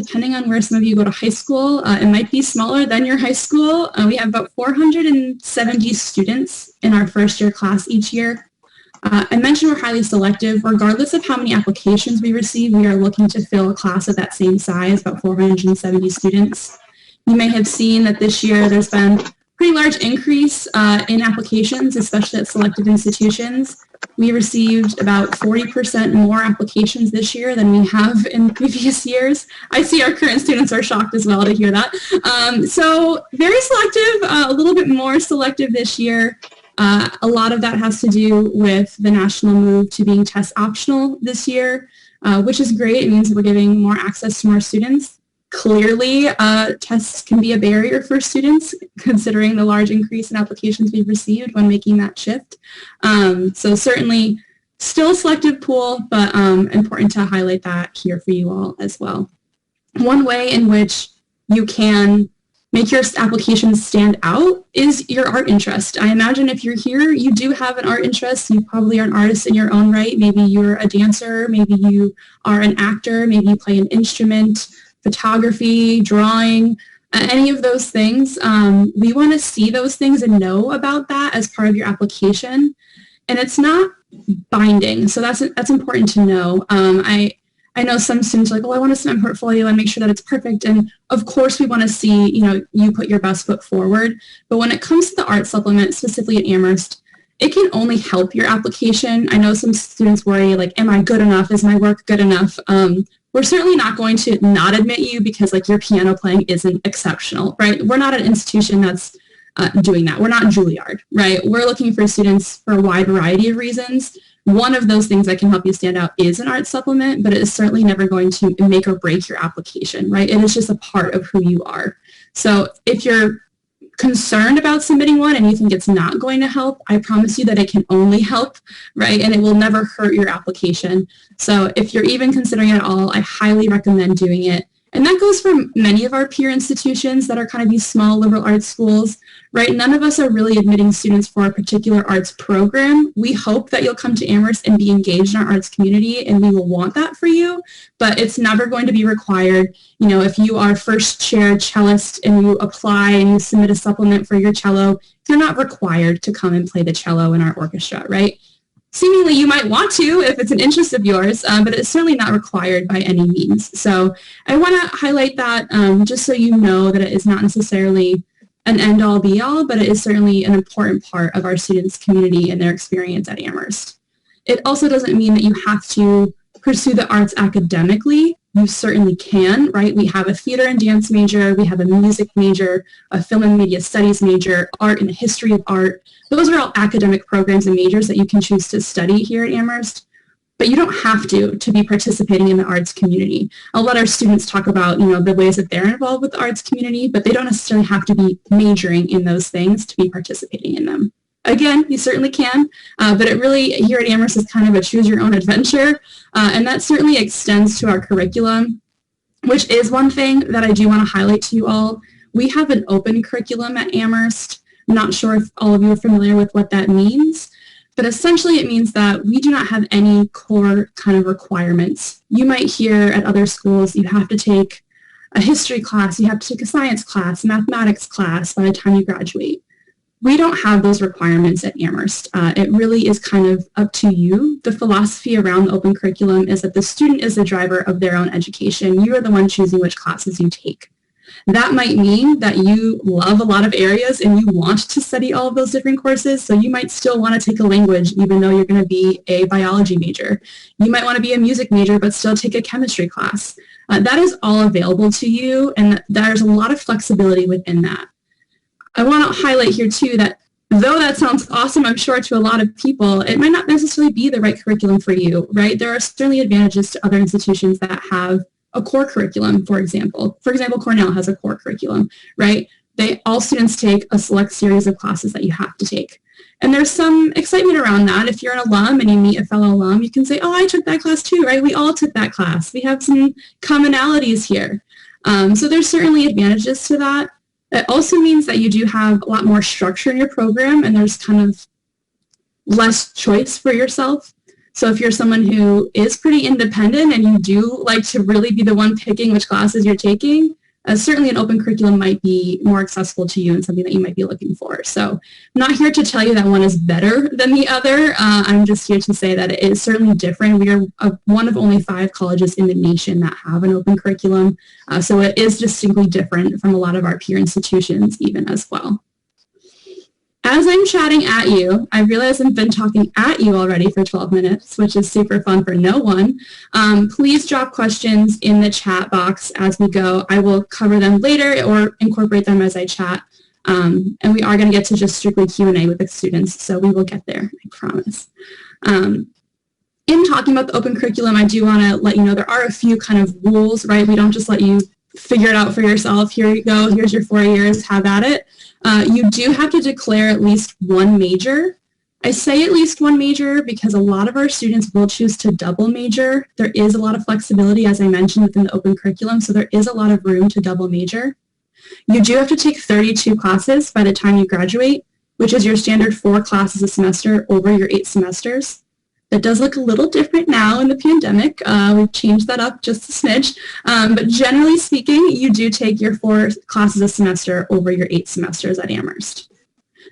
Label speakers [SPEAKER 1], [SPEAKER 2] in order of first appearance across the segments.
[SPEAKER 1] depending on where some of you go to high school, it might be smaller than your high school. We have about 470 students in our first year class each year. I mentioned we're highly selective. Regardless of how many applications we receive, we are looking to fill a class of that same size, about 470 students. You may have seen that this year there's been a pretty large increase in applications, especially at selected institutions. We received about 40% more applications this year than we have in previous years. I see our current students are shocked as well to hear that. So very selective, a little bit more selective this year. A lot of that has to do with the national move to being test optional this year, which is great. It means that we're giving more access to more students. Clearly, tests can be a barrier for students, considering the large increase in applications we've received when making that shift. So certainly still a selective pool, but important to highlight that here for you all as well. One way in which you can make your applications stand out is your art interest. I imagine if you're here, you do have an art interest. You probably are an artist in your own right. Maybe you're a dancer, maybe you are an actor, maybe you play an instrument, photography, drawing, any of those things. We want to see those things and know about that as part of your application. And it's not binding, so that's important to know. I know some students are like, oh, I want to see my portfolio and make sure that it's perfect. And of course, we want to see, you put your best foot forward. But when it comes to the art supplement, specifically at Amherst, it can only help your application. I know some students worry, like, am I good enough? Is my work good enough? We're certainly not going to not admit you because your piano playing isn't exceptional, right? We're not an institution that's doing that. We're not Juilliard, right? We're looking for students for a wide variety of reasons. One of those things that can help you stand out is an art supplement, but it is certainly never going to make or break your application, right? It is just a part of who you are. So if you're concerned about submitting one and you think it's not going to help, I promise you that it can only help, right? And it will never hurt your application. So if you're even considering it at all, I highly recommend doing it. And that goes for many of our peer institutions that are kind of these small liberal arts schools, right? None of us are really admitting students for a particular arts program. We hope that you'll come to Amherst and be engaged in our arts community, and we will want that for you, but it's never going to be required. If you are first chair cellist and you apply and you submit a supplement for your cello, you're not required to come and play the cello in our orchestra, right? Seemingly you might want to if it's an interest of yours, but it's certainly not required by any means. So I want to highlight that just so you know that it is not necessarily an end-all be-all, but it is certainly an important part of our students' community and their experience at Amherst. It also doesn't mean that you have to pursue the arts academically. You certainly can, right? We have a theater and dance major, we have a music major, a film and media studies major, art and history of art. Those are all academic programs and majors that you can choose to study here at Amherst, but you don't have to be participating in the arts community. I'll let our students talk about, the ways that they're involved with the arts community, but they don't necessarily have to be majoring in those things to be participating in them. Again, you certainly can, but it really, here at Amherst, is kind of a choose-your-own adventure, and that certainly extends to our curriculum, which is one thing that I do want to highlight to you all. We have an open curriculum at Amherst. I'm not sure if all of you are familiar with what that means, but essentially it means that we do not have any core kind of requirements. You might hear at other schools you have to take a history class, you have to take a science class, a mathematics class by the time you graduate. We don't have those requirements at Amherst. It really is kind of up to you. The philosophy around the open curriculum is that the student is the driver of their own education. You are the one choosing which classes you take. That might mean that you love a lot of areas and you want to study all of those different courses, so you might still want to take a language even though you're going to be a biology major. You might want to be a music major but still take a chemistry class. That is all available to you, and there's a lot of flexibility within that. I want to highlight here too that though that sounds awesome, I'm sure, to a lot of people, it might not necessarily be the right curriculum for you, right? There are certainly advantages to other institutions that have a core curriculum, for example. For example, Cornell has a core curriculum, right? All students take a select series of classes that you have to take. And there's some excitement around that. If you're an alum and you meet a fellow alum, you can say, oh, I took that class too, right? We all took that class. We have some commonalities here. So there's certainly advantages to that. It also means that you do have a lot more structure in your program and there's kind of less choice for yourself. So if you're someone who is pretty independent and you do like to really be the one picking which classes you're taking, certainly an open curriculum might be more accessible to you and something that you might be looking for. So I'm not here to tell you that one is better than the other. I'm just here to say that it is certainly different. We are one of only 5 colleges in the nation that have an open curriculum. So it is distinctly different from a lot of our peer institutions even as well. As I'm chatting at you, I realize I've been talking at you already for 12 minutes, which is super fun for no one. Please drop questions in the chat box as we go. I will cover them later or incorporate them as I chat. And we are going to get to just strictly Q&A with the students, so we will get there, I promise. In talking about the open curriculum, I do want to let you know there are a few kind of rules, right? We don't just let you figure it out for yourself. Here you go. Here's your 4 years. Have at it. You do have to declare at least one major. I say at least one major because a lot of our students will choose to double major. There is a lot of flexibility, as I mentioned, within the open curriculum, so there is a lot of room to double major. You do have to take 32 classes by the time you graduate, which is your standard 4 classes a semester over your 8 semesters. That does look a little different now in the pandemic. We've changed that up just a smidge. But generally speaking, you do take your 4 classes a semester over your 8 semesters at Amherst.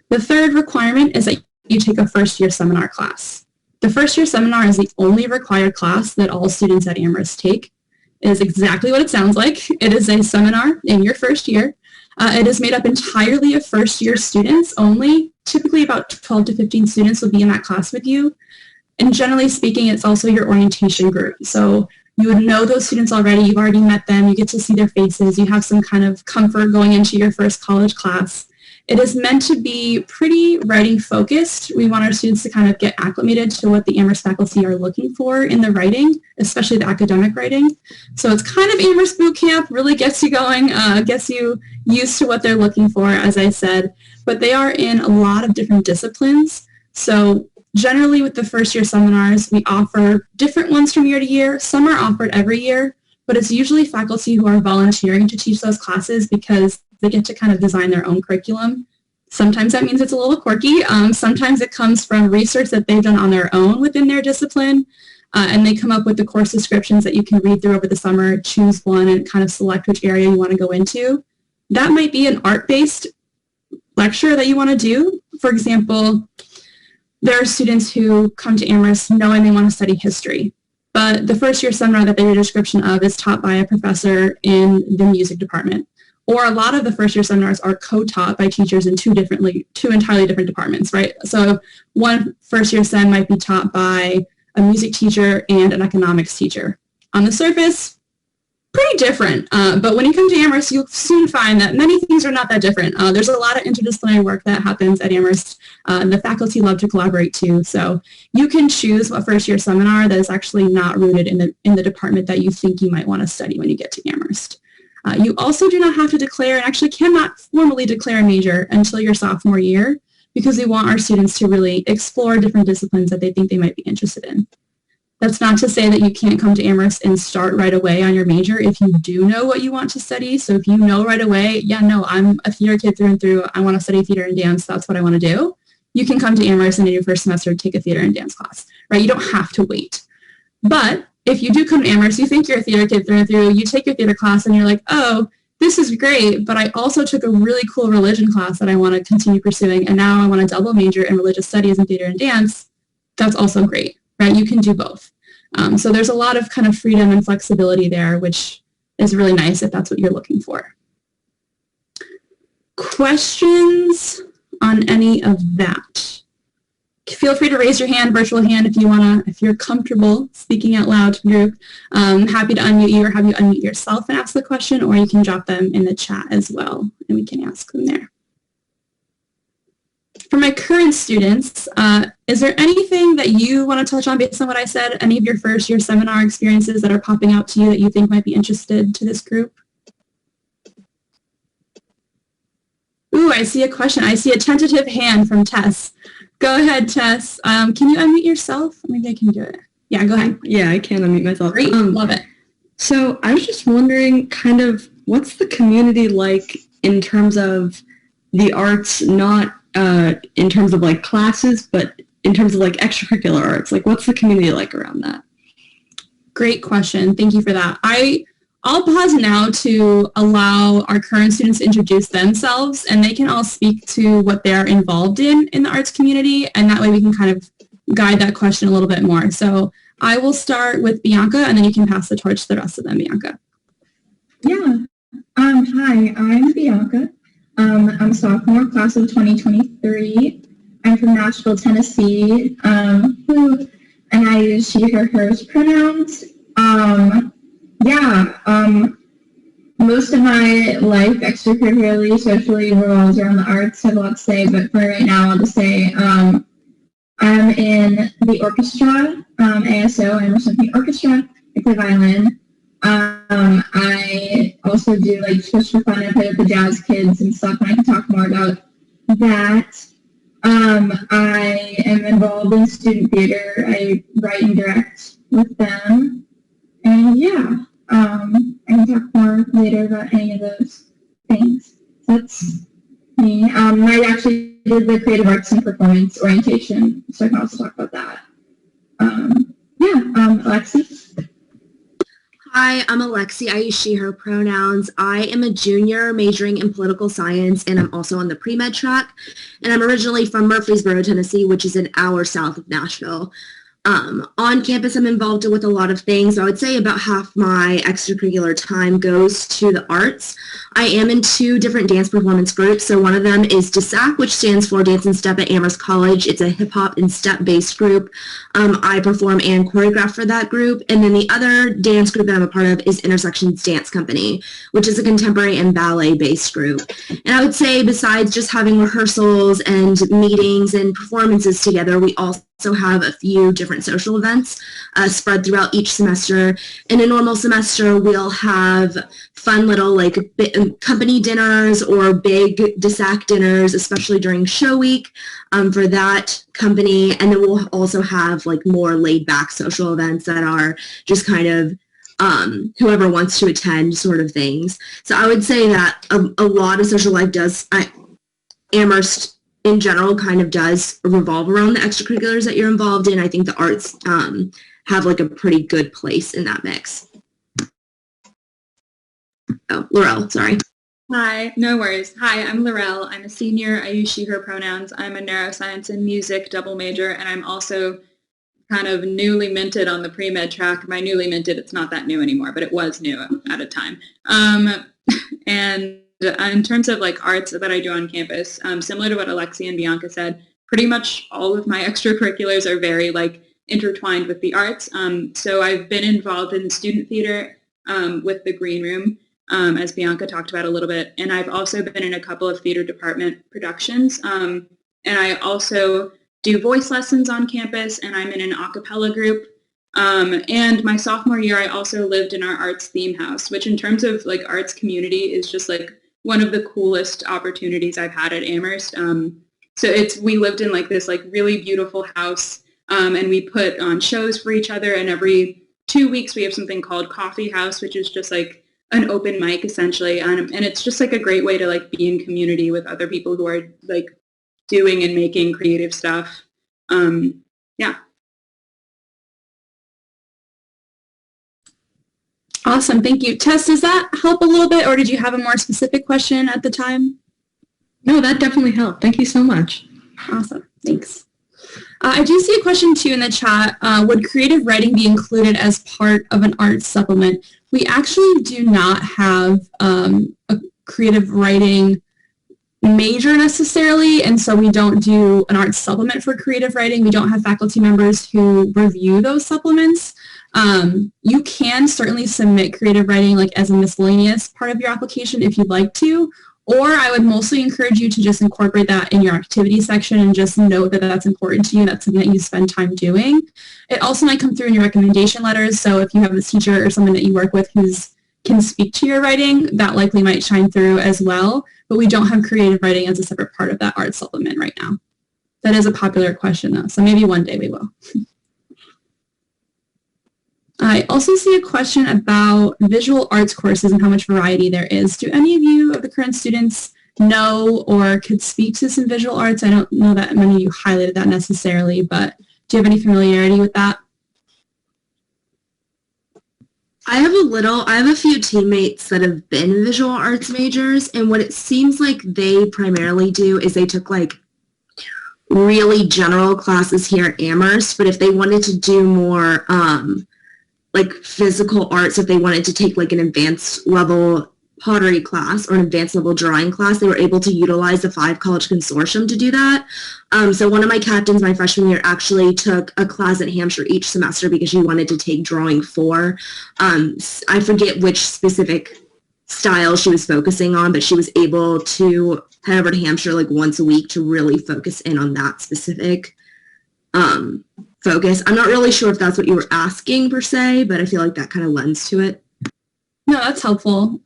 [SPEAKER 1] The third requirement is that you take a first-year seminar class. The first-year seminar is the only required class that all students at Amherst take. It is exactly what it sounds like. It is a seminar in your first year. It is made up entirely of first-year students only. Typically about 12 to 15 students will be in that class with you. And generally speaking, it's also your orientation group. So you would know those students already. You've already met them. You get to see their faces. You have some kind of comfort going into your first college class. It is meant to be pretty writing focused. We want our students to kind of get acclimated to what the Amherst faculty are looking for in the writing, especially the academic writing. So it's kind of Amherst boot camp, really gets you going, gets you used to what they're looking for, as I said. But they are in a lot of different disciplines. So generally with the first year seminars, we offer different ones from year to year. Some are offered every year, but it's usually faculty who are volunteering to teach those classes because they get to kind of design their own curriculum. Sometimes that means it's a little quirky. Sometimes it comes from research that they've done on their own within their discipline, and they come up with the course descriptions that you can read through over the summer, choose one, and kind of select which area you want to go into. That might be an art-based lecture that you want to do. For example, there are students who come to Amherst knowing they want to study history, but the first year seminar that they read a description of is taught by a professor in the music department. Or a lot of the first year seminars are co-taught by teachers in two entirely different departments, right? So one first year sem might be taught by a music teacher and an economics teacher. On the surface, pretty different, but when you come to Amherst, you'll soon find that many things are not that different. There's a lot of interdisciplinary work that happens at Amherst, and the faculty love to collaborate too. So you can choose a first year seminar that is actually not rooted in the department that you think you might want to study when you get to Amherst. You also do not have to declare, and actually cannot formally declare a major until your sophomore year, because we want our students to really explore different disciplines that they think they might be interested in. That's not to say that you can't come to Amherst and start right away on your major if you do know what you want to study. So if you know right away, yeah, no, I'm a theater kid through and through, I want to study theater and dance, that's what I want to do, you can come to Amherst and in your first semester take a theater and dance class, right? You don't have to wait. But if you do come to Amherst, you think you're a theater kid through and through, you take your theater class and you're like, oh, this is great, but I also took a really cool religion class that I want to continue pursuing, and now I want to double major in religious studies and theater and dance, that's also great, right? You can do both. So there's a lot of kind of freedom and flexibility there, which is really nice if that's what you're looking for. Questions on any of that? Feel free to raise your hand, virtual hand, if you're comfortable speaking out loud to the group. Happy to unmute you or have you unmute yourself and ask the question, or you can drop them in the chat as well, and we can ask them there. For my current students, is there anything that you want to touch on based on what I said? Any of your first year seminar experiences that are popping out to you that you think might be interested to this group? Ooh, I see a question. I see a tentative hand from Tess. Go ahead, Tess. Can you unmute yourself? Maybe I can do it. Yeah, go ahead.
[SPEAKER 2] Yeah, I can unmute myself.
[SPEAKER 1] Great, love it.
[SPEAKER 2] So I was just wondering kind of what's the community like in terms of the arts, not in terms of like classes, but in terms of like extracurricular arts? Like what's the community like around that?
[SPEAKER 1] Great question. Thank you for that. I'll pause now to allow our current students to introduce themselves, and they can all speak to what they're involved in the arts community, and that way we can kind of guide that question a little bit more. So I will start with Bianca, and then you can pass the torch to the rest of them, Bianca.
[SPEAKER 3] Yeah. Hi, I'm Bianca. I'm sophomore class of 2023. I'm from Nashville, Tennessee. And I use she, her, hers pronouns. Most of my life, extracurricularly, socially, revolves around the arts. I have a lot to say, but for right now, I'll just say I'm in the orchestra, ASO, Amherst Students Orchestra. I play violin. I also do like just for fun. I play with the jazz kids and stuff, and I can talk more about that. I am involved in student theater. I write and direct with them, and yeah. I can talk more later about any of those things. That's me. I actually did the creative arts and performance orientation, so I can also talk about that. Alexi.
[SPEAKER 4] Hi, I'm Alexi. I use she, her pronouns. I am a junior majoring in political science, and I'm also on the pre-med track. And I'm originally from Murfreesboro, Tennessee, which is an hour south of Nashville. On campus, I'm involved with a lot of things. I would say about half my extracurricular time goes to the arts. I am in 2 different dance performance groups. So one of them is DSAC, which stands for Dance and Step at Amherst College. It's a hip hop and step based group. I perform and choreograph for that group. And then the other dance group that I'm a part of is Intersections Dance Company, which is a contemporary and ballet based group. And I would say besides just having rehearsals and meetings and performances together, we also have a few different social events spread throughout each semester. In a normal semester, we'll have fun little like company dinners or big DSAC dinners, especially during show week for that company. And then we'll also have like more laid back social events that are just kind of whoever wants to attend sort of things. So I would say that a lot of social life Amherst in general kind of does revolve around the extracurriculars that you're involved in. I think the arts have like a pretty good place in that mix. Oh, Laurel, sorry.
[SPEAKER 5] Hi, no worries. Hi, I'm Laurel. I'm a senior. I use she, her pronouns. I'm a neuroscience and music double major, and I'm also kind of newly minted on the pre-med track. By newly minted, it's not that new anymore, but it was new at a time. And in terms of like arts that I do on campus, similar to what Alexi and Bianca said, pretty much all of my extracurriculars are very like intertwined with the arts. So I've been involved in student theater with the Green Room, as Bianca talked about a little bit, and I've also been in a couple of theater department productions. And I also do voice lessons on campus, and I'm in an a cappella group. And my sophomore year, I also lived in our arts theme house, which in terms of like arts community is just like one of the coolest opportunities I've had at Amherst. So we lived in like this like really beautiful house, and we put on shows for each other, and every 2 weeks we have something called Coffee House, which is just like an open mic essentially, and it's just like a great way to like be in community with other people who are like doing and making creative stuff. Yeah.
[SPEAKER 1] Awesome, thank you. Tess, does that help a little bit, or did you have a more specific question at the time?
[SPEAKER 2] No, that definitely helped. Thank you so much.
[SPEAKER 1] Awesome, thanks. I do see a question too in the chat. Would creative writing be included as part of an arts supplement? We actually do not have a creative writing major necessarily, and so we don't do an arts supplement for creative writing. We don't have faculty members who review those supplements. You can certainly submit creative writing like as a miscellaneous part of your application if you'd like to, or I would mostly encourage you to just incorporate that in your activity section and just note that that's important to you. That's something that you spend time doing. It also might come through in your recommendation letters, so if you have a teacher or someone that you work with who can speak to your writing, that likely might shine through as well, but we don't have creative writing as a separate part of that art supplement right now. That is a popular question though, so maybe one day we will. I also see a question about visual arts courses and how much variety there is. Do any of you of the current students know or could speak to some visual arts? I don't know that many of you highlighted that necessarily, but do you have any familiarity with that?
[SPEAKER 4] I have a few teammates that have been visual arts majors, and what it seems like they primarily do is they took like really general classes here at Amherst, but if they wanted to do more like physical arts, if they wanted to take like an advanced level pottery class or an advanced level drawing class, they were able to utilize the 5-college consortium to do that. So one of my captains my freshman year actually took a class at Hampshire each semester because she wanted to take drawing 4. I forget which specific style she was focusing on, but she was able to head over to Hampshire like once a week to really focus in on that specific focus. I'm not really sure if that's what you were asking per se, but I feel like that kind of lends to it.
[SPEAKER 1] No, that's helpful.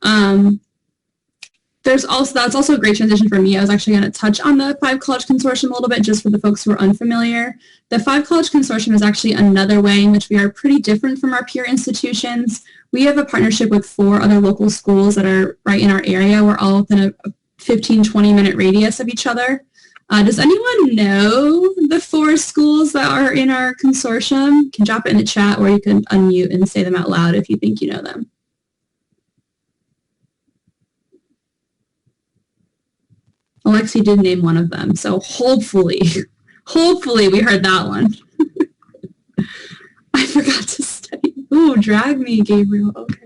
[SPEAKER 1] That's also a great transition for me. I was actually going to touch on the 5-college consortium a little bit just for the folks who are unfamiliar. The 5-college consortium is actually another way in which we are pretty different from our peer institutions. We have a partnership with 4 other local schools that are right in our area. We're all within a 15-20 minute radius of each other. Does anyone know the 4 schools that are in our consortium? You can drop it in the chat, or you can unmute and say them out loud if you think you know them. Alexi did name one of them, so hopefully we heard that one. I forgot to study. Ooh, drag me, Gabriel. Okay.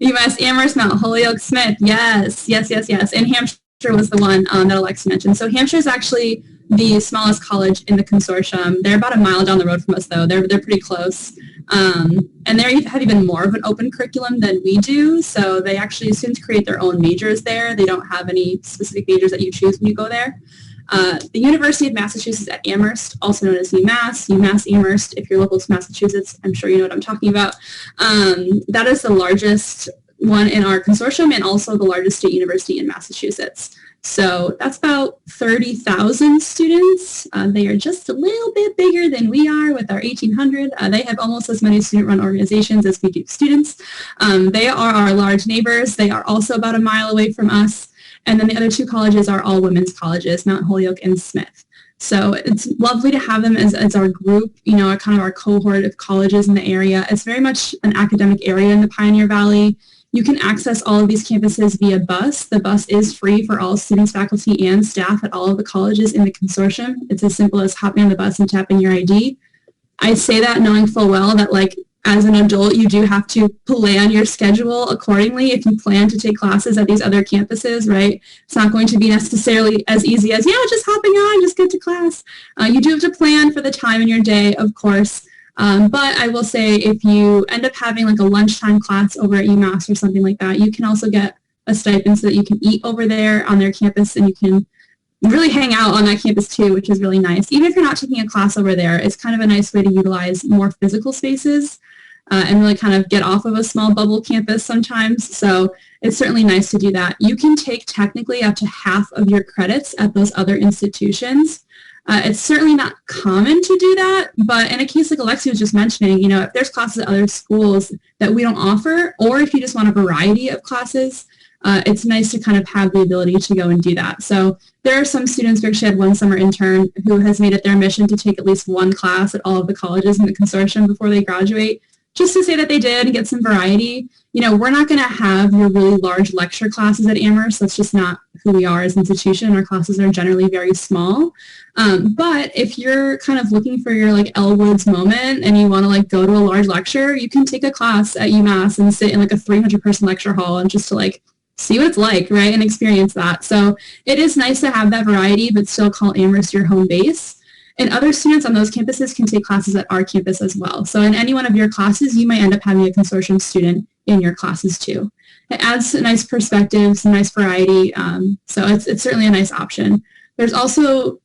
[SPEAKER 1] UMass Amherst, Mount Holyoke, Smith. Yes. And Hampshire was the one that Alexi mentioned. So Hampshire is actually the smallest college in the consortium. They're about a mile down the road from us, though. They're pretty close. And they have even more of an open curriculum than we do. So they actually, students create their own majors there. They don't have any specific majors that you choose when you go there. The University of Massachusetts at Amherst, also known as UMass Amherst, if you're local to Massachusetts, I'm sure you know what I'm talking about. That is the largest one in our consortium and also the largest state university in Massachusetts. So that's about 30,000 students. They are just a little bit bigger than we are with our 1,800. They have almost as many student-run organizations as we do students. They are our large neighbors. They are also about a mile away from us. And then the other 2 colleges are all women's colleges, Mount Holyoke and Smith. So it's lovely to have them as our group, kind of our cohort of colleges in the area. It's very much an academic area in the Pioneer Valley. You can access all of these campuses via bus. The bus is free for all students, faculty, and staff at all of the colleges in the consortium. It's as simple as hopping on the bus and tapping your ID. I say that knowing full well that, as an adult, you do have to plan your schedule accordingly if you plan to take classes at these other campuses, right? It's not going to be necessarily as easy as, just hopping on, just get to class. You do have to plan for the time in your day, of course. But I will say if you end up having a lunchtime class over at UMass or something like that, you can also get a stipend so that you can eat over there on their campus and you can really hang out on that campus too, which is really nice. Even if you're not taking a class over there, it's kind of a nice way to utilize more physical spaces and really kind of get off of a small bubble campus sometimes. So it's certainly nice to do that. You can take technically up to half of your credits at those other institutions. It's certainly not common to do that, but in a case like Alexi was just mentioning, if there's classes at other schools that we don't offer, or if you just want a variety of classes, it's nice to kind of have the ability to go and do that. So there are some students, we actually had one summer intern who has made it their mission to take at least one class at all of the colleges in the consortium before they graduate, just to say that they did and get some variety. We're not going to have your really large lecture classes at Amherst. That's just not who we are as an institution. Our classes are generally very small. But if you're kind of looking for your Elle Woods moment and you want to go to a large lecture, you can take a class at UMass and sit in a 300-person lecture hall and just to see what it's like, right, and experience that. So it is nice to have that variety, but still call Amherst your home base. And other students on those campuses can take classes at our campus as well. So in any one of your classes, you might end up having a consortium student in your classes too. It adds a nice perspective, some nice variety. So it's certainly a nice option. There's also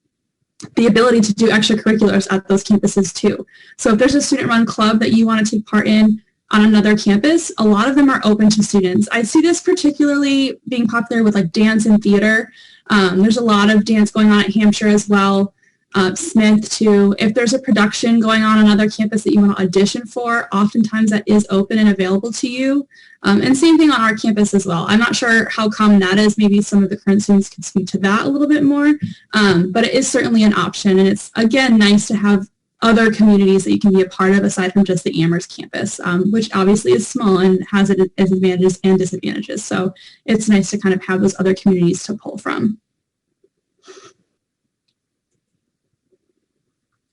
[SPEAKER 1] the ability to do extracurriculars at those campuses too. So if there's a student-run club that you want to take part in on another campus, a lot of them are open to students. I see this particularly being popular with dance and theater. There's a lot of dance going on at Hampshire as well. Smith to if there's a production going on another campus that you want to audition for, oftentimes that is open and available to you. And same thing on our campus as well. I'm not sure how common that is. Maybe some of the current students can speak to that a little bit more, but it is certainly an option. And it's, again, nice to have other communities that you can be a part of aside from just the Amherst campus, which obviously is small and has its advantages and disadvantages. So it's nice to kind of have those other communities to pull from.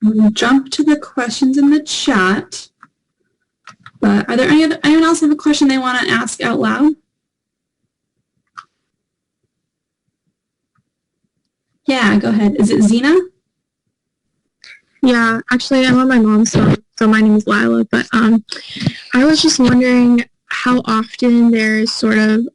[SPEAKER 1] I'm going to jump to the questions in the chat. But are there anyone else have a question they want to ask out loud? Yeah, go ahead. Is it Zena?
[SPEAKER 6] Yeah, actually, I'm on my mom's phone, so my name is Lila. But I was just wondering how often there's sort of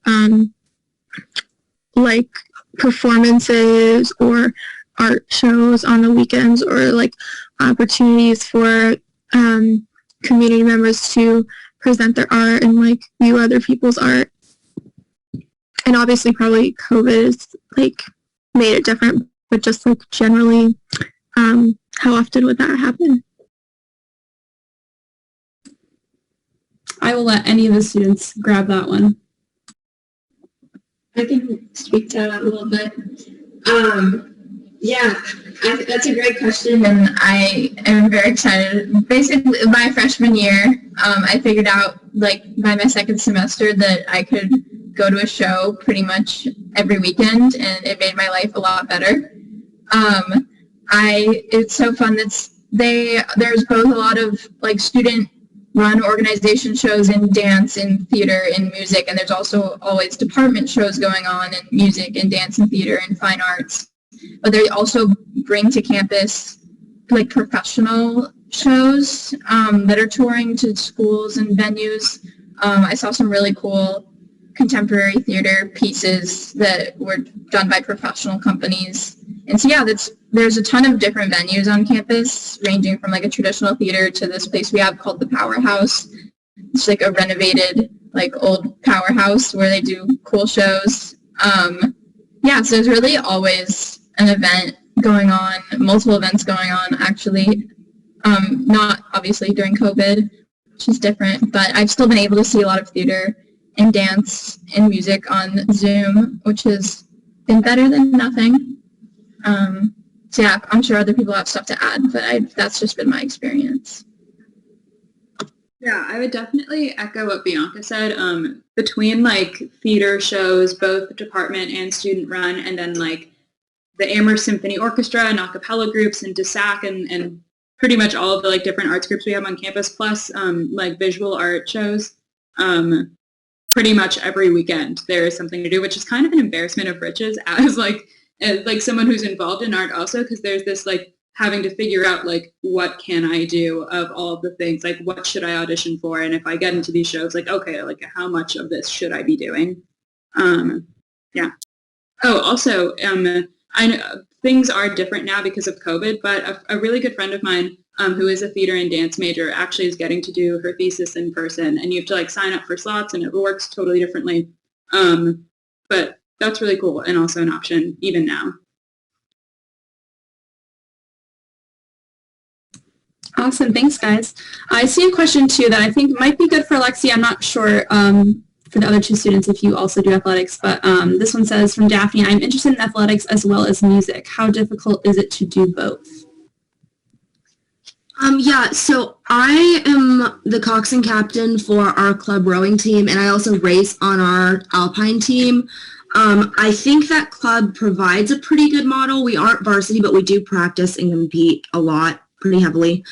[SPEAKER 6] like performances or art shows on the weekends, or like opportunities for community members to present their art and like view other people's art. And obviously probably COVID has like made it different, but just like generally, how often would that happen?
[SPEAKER 1] I will let any of the students grab that one.
[SPEAKER 3] I can speak to that a little bit. Yeah, that's a great question, and I am very excited. Basically, my freshman year, I figured out, like, by my second semester that I could go to a show pretty much every weekend, and it made my life a lot better. It's so fun that there's both a lot of, like, student-run organization shows in dance, in theater, in music, and there's also always department shows going on in music and dance and theater and fine arts. But they also bring to campus like professional shows that are touring to schools and venues. I saw some really cool contemporary theater pieces that were done by professional companies. And so yeah, there's a ton of different venues on campus, ranging from like a traditional theater to this place we have called the Powerhouse. It's like a renovated like old powerhouse where they do cool shows. Yeah, so there's really always an event going on, multiple events going on actually, not obviously during COVID, which is different, but I've still been able to see a lot of theater and dance and music on Zoom, which has been better than nothing. So yeah, I'm sure other people have stuff to add, but that's just been my experience.
[SPEAKER 5] Yeah, I would definitely echo what Bianca said. Between like theater shows, both department and student run, and then like the Amherst Symphony Orchestra and a cappella groups and DSAC and pretty much all of the like different arts groups we have on campus, plus like visual art shows. Pretty much every weekend there is something to do, which is kind of an embarrassment of riches as like someone who's involved in art also, because there's this like having to figure out like what can I do of all of the things, like what should I audition for, and if I get into these shows, like okay, like how much of this should I be doing? Yeah. Oh, also, I know things are different now because of COVID, but a really good friend of mine who is a theater and dance major actually is getting to do her thesis in person, and you have to like sign up for slots, and it works totally differently. But that's really cool and also an option even now.
[SPEAKER 1] Awesome. Thanks, guys. I see a question, too, that I think might be good for Lexi. I'm not sure for the other two students if you also do athletics, but this one says, from Daphne, I'm interested in athletics as well as music. How difficult is it to do both?
[SPEAKER 4] Yeah, so I am the coxswain captain for our club rowing team, and I also race on our alpine team. I think that club provides a pretty good model. We aren't varsity, but we do practice and compete a lot, pretty heavily.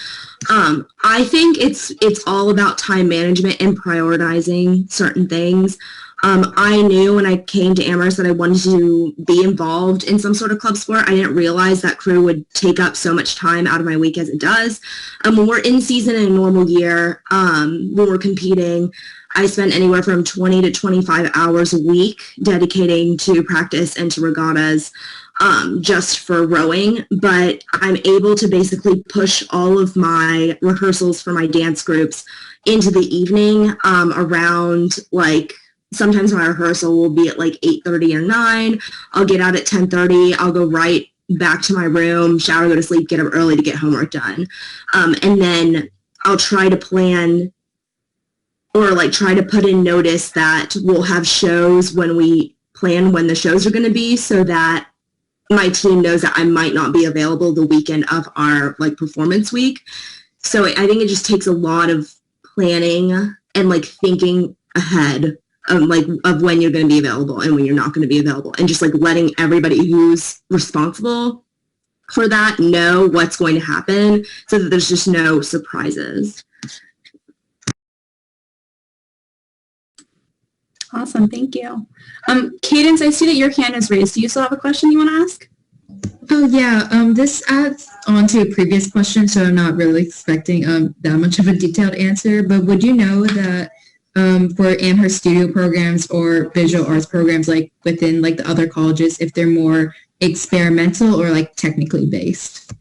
[SPEAKER 4] I think it's all about time management and prioritizing certain things. I knew when I came to Amherst that I wanted to be involved in some sort of club sport. I didn't realize that crew would take up so much time out of my week as it does. When we're in season in a normal year, when we're competing, I spend anywhere from 20 to 25 hours a week dedicating to practice and to regattas just for rowing. But I'm able to basically push all of my rehearsals for my dance groups into the evening around like, sometimes my rehearsal will be at like 8:30 or 9. I'll get out at 10:30. I'll go right back to my room, shower, go to sleep, get up early to get homework done. And then I'll try to plan or like try to put in notice that we'll have shows when we plan when the shows are going to be, so that my team knows that I might not be available the weekend of our like performance week. So I think it just takes a lot of planning and like thinking ahead of when you're going to be available and when you're not going to be available, and just like letting everybody who's responsible for that know what's going to happen, so that there's just no surprises.
[SPEAKER 1] Awesome, thank you. Cadence, I see that your hand is raised. Do you still have a question you want to ask?
[SPEAKER 7] Oh yeah, this adds on to a previous question, so I'm not really expecting that much of a detailed answer, but would you know that for Amherst studio programs or visual arts programs, like within like the other colleges, if they're more experimental or like technically based?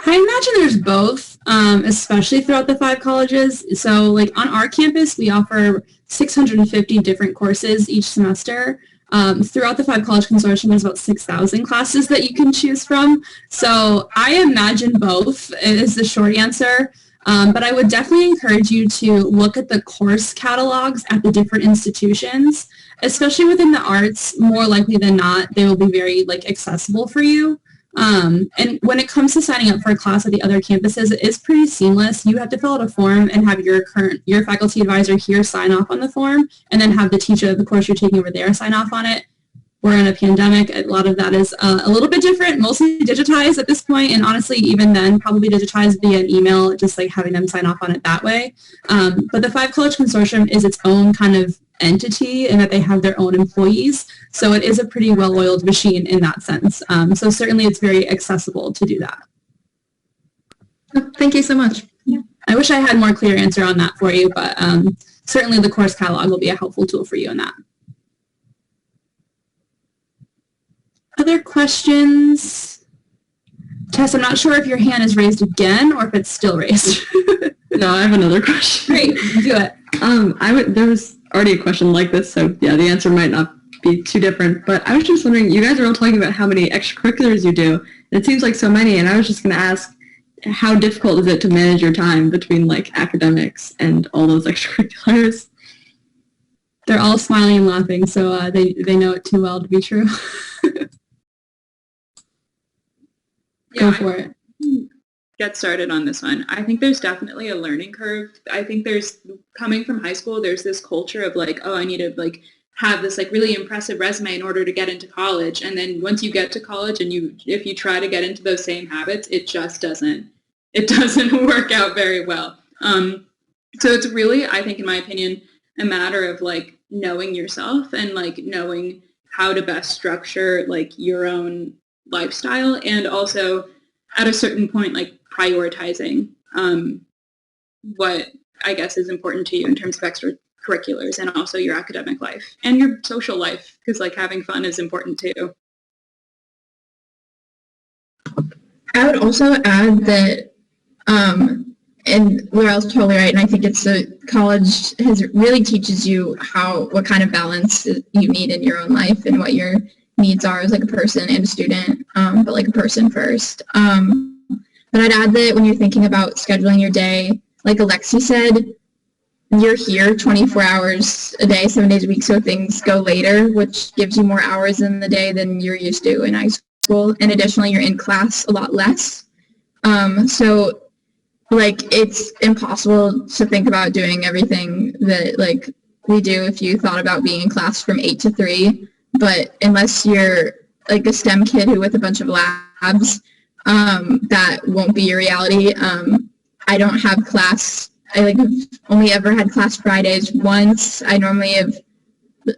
[SPEAKER 1] I imagine there's both, especially throughout the 5 colleges. So like on our campus, we offer 650 different courses each semester. Throughout the 5 college consortium, there's about 6,000 classes that you can choose from. So I imagine both is the short answer. But I would definitely encourage you to look at the course catalogs at the different institutions, especially within the arts. More likely than not, they will be very like accessible for you. And when it comes to signing up for a class at the other campuses, it is pretty seamless. You have to fill out a form and have your faculty advisor here sign off on the form, and then have the teacher of the course you're taking over there sign off on it. We're in a pandemic. A lot of that is a little bit different, mostly digitized at this point, and honestly, even then, probably digitized via an email, just like having them sign off on it that way. But the 5 College Consortium is its own kind of entity in that they have their own employees, so it is a pretty well-oiled machine in that sense. So certainly it's very accessible to do that.
[SPEAKER 7] Thank you so much.
[SPEAKER 1] Yeah. I wish I had a more clear answer on that for you, but certainly the course catalog will be a helpful tool for you in that. Other questions? Tess, I'm not sure if your hand is raised again or if it's still raised.
[SPEAKER 2] No, I have another question.
[SPEAKER 1] Great, do it.
[SPEAKER 2] There was already a question like this, so yeah, the answer might not be too different, but I was just wondering, you guys are all talking about how many extracurriculars you do, and it seems like so many, and I was just going to ask, how difficult is it to manage your time between like academics and all those extracurriculars?
[SPEAKER 1] They're all smiling and laughing, so they know it too well to be true. Go for it.
[SPEAKER 5] Get started on this one. I think there's definitely a learning curve. I think coming from high school, there's this culture of like, oh, I need to like have this like really impressive resume in order to get into college. And then once you get to college and if you try to get into those same habits, it just doesn't work out very well. So it's really, I think in my opinion, a matter of like knowing yourself and like knowing how to best structure like your own lifestyle, and also at a certain point like prioritizing what I guess is important to you in terms of extracurriculars, and also your academic life and your social life, because like having fun is important too.
[SPEAKER 8] I would also add that and Laurel's totally right, and I think it's college really teaches you what kind of balance you need in your own life and what your needs are as like a person and a student, but like a person first. But I'd add that when you're thinking about scheduling your day, like Alexi said, you're here 24 hours a day, 7 days a week, so things go later, which gives you more hours in the day than you're used to in high school. And additionally, you're in class a lot less. So like it's impossible to think about doing everything that like we do if you thought about being in class from 8 to 3. But unless you're like a STEM kid with a bunch of labs, that won't be your reality. I don't have class. I like have only ever had class Fridays once. I normally have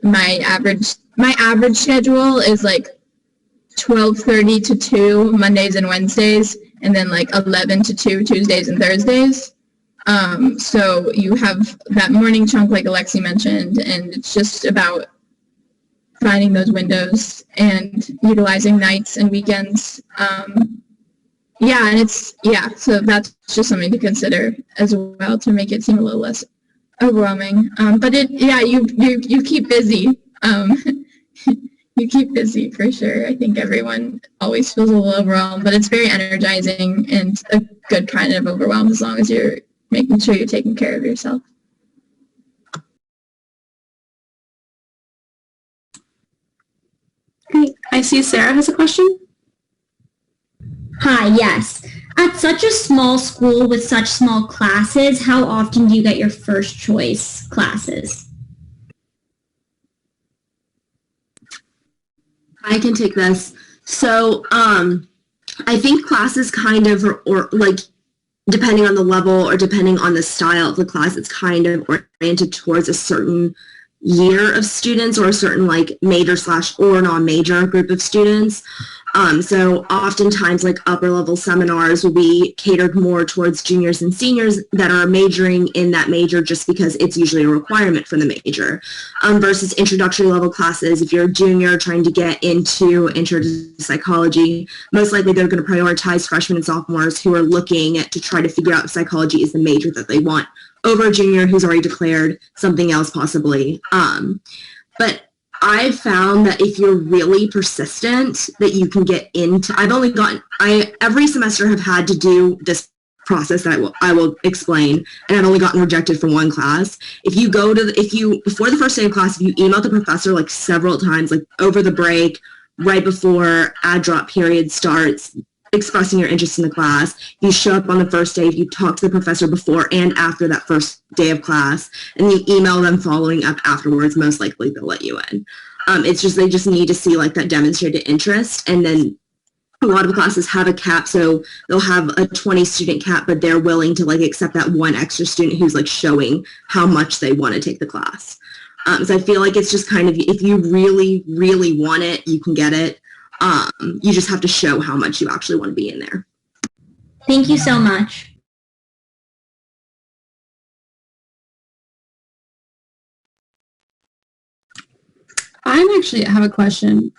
[SPEAKER 8] my average schedule is like 12:30 to 2 Mondays and Wednesdays, and then like 11 to 2 Tuesdays and Thursdays. So you have that morning chunk like Alexi mentioned, and it's just about finding those windows and utilizing nights and weekends. So that's just something to consider as well to make it seem a little less overwhelming. But you keep busy. you keep busy for sure. I think everyone always feels a little overwhelmed, but it's very energizing and a good kind of overwhelm as long as you're making sure you're taking care of yourself.
[SPEAKER 1] Great. I see Sarah has a question.
[SPEAKER 9] Hi, yes. At such a small school with such small classes, how often do you get your first choice classes?
[SPEAKER 4] I can take this. So I think classes kind of, or like, depending on the level or depending on the style of the class, it's kind of oriented towards a certain year of students or a certain like major / or non-major group of students. So oftentimes like upper level seminars will be catered more towards juniors and seniors that are majoring in that major just because it's usually a requirement for the major, versus introductory level classes. If you're a junior trying to get into intro to psychology, most likely they're going to prioritize freshmen and sophomores who are looking to try to figure out if psychology is the major that they want over a junior who's already declared something else possibly. But I've found that if you're really persistent, that you can get into, every semester have had to do this process that I will explain, and I've only gotten rejected from one class. If you go to, before the first day of class, if you email the professor like several times, like over the break, right before ad drop period starts, expressing your interest in the class, you show up on the first day, if you talk to the professor before and after that first day of class, and you email them following up afterwards, most likely they'll let you in. It's just, they just need to see like that demonstrated interest. And then a lot of classes have a cap, so they'll have a 20 student cap, but they're willing to like accept that one extra student who's like showing how much they want to take the class. So I feel like it's just kind of, if you really, really want it, you can get it. You just have to show how much you actually want to be in there.
[SPEAKER 9] Thank you so much.
[SPEAKER 1] I have a question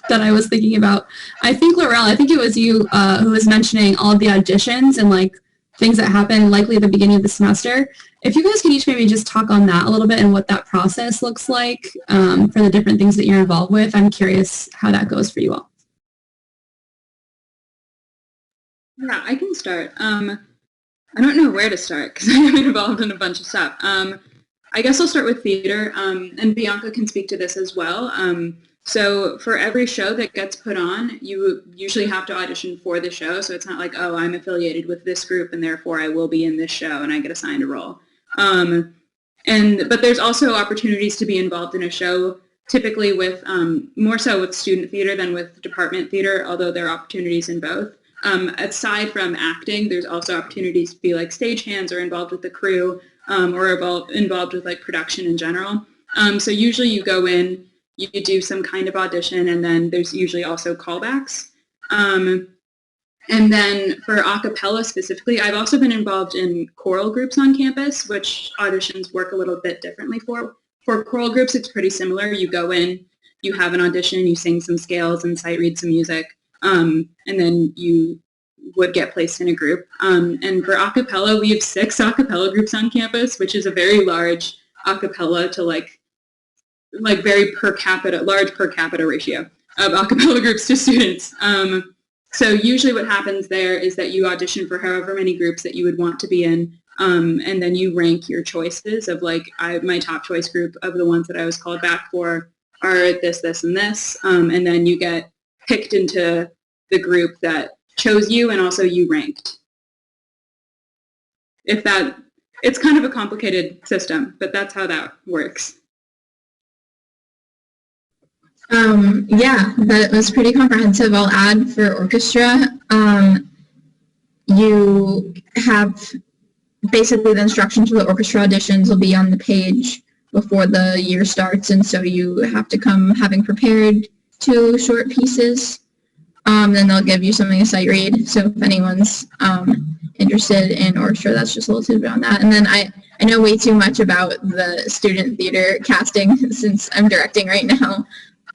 [SPEAKER 1] that I was thinking about. I think, Laurel, I think it was you who was mentioning all of the auditions and like things that happen likely at the beginning of the semester. If you guys could each maybe just talk on that a little bit and what that process looks like for the different things that you're involved with. I'm curious how that goes for you all.
[SPEAKER 5] Yeah, I can start. I don't know where to start because I'm involved in a bunch of stuff. I guess I'll start with theater, and Bianca can speak to this as well. So for every show that gets put on, you usually have to audition for the show. So it's not like, oh, I'm affiliated with this group and therefore I will be in this show and I get assigned a role. But there's also opportunities to be involved in a show, typically with more so with student theater than with department theater, although there are opportunities in both. Aside from acting, there's also opportunities to be like stagehands or involved with the crew, or involved with like production in general. So usually you go in, you do some kind of audition, and then there's usually also callbacks. And then for a cappella specifically, I've also been involved in choral groups on campus, which auditions work a little bit differently for. For choral groups, it's pretty similar. You go in, you have an audition, you sing some scales and sight read some music. And then you would get placed in a group. And for a cappella, we have 6 a cappella groups on campus, which is a very large a cappella to like very large per capita ratio of a cappella groups to students. So usually what happens there is that you audition for however many groups that you would want to be in, and then you rank your choices of like, my top choice group of the ones that I was called back for are this, this, and this, and then you get picked into the group that chose you and also you ranked. It's kind of a complicated system, but that's how that works.
[SPEAKER 8] Yeah, that was pretty comprehensive. I'll add for orchestra, you have basically the instructions for the orchestra auditions will be on the page before the year starts, and so you have to come having prepared 2 short pieces. Then they'll give you something to sight read. So if anyone's interested in orchestra, that's just a little tidbit on that. And then I know way too much about the student theater casting since I'm directing right now.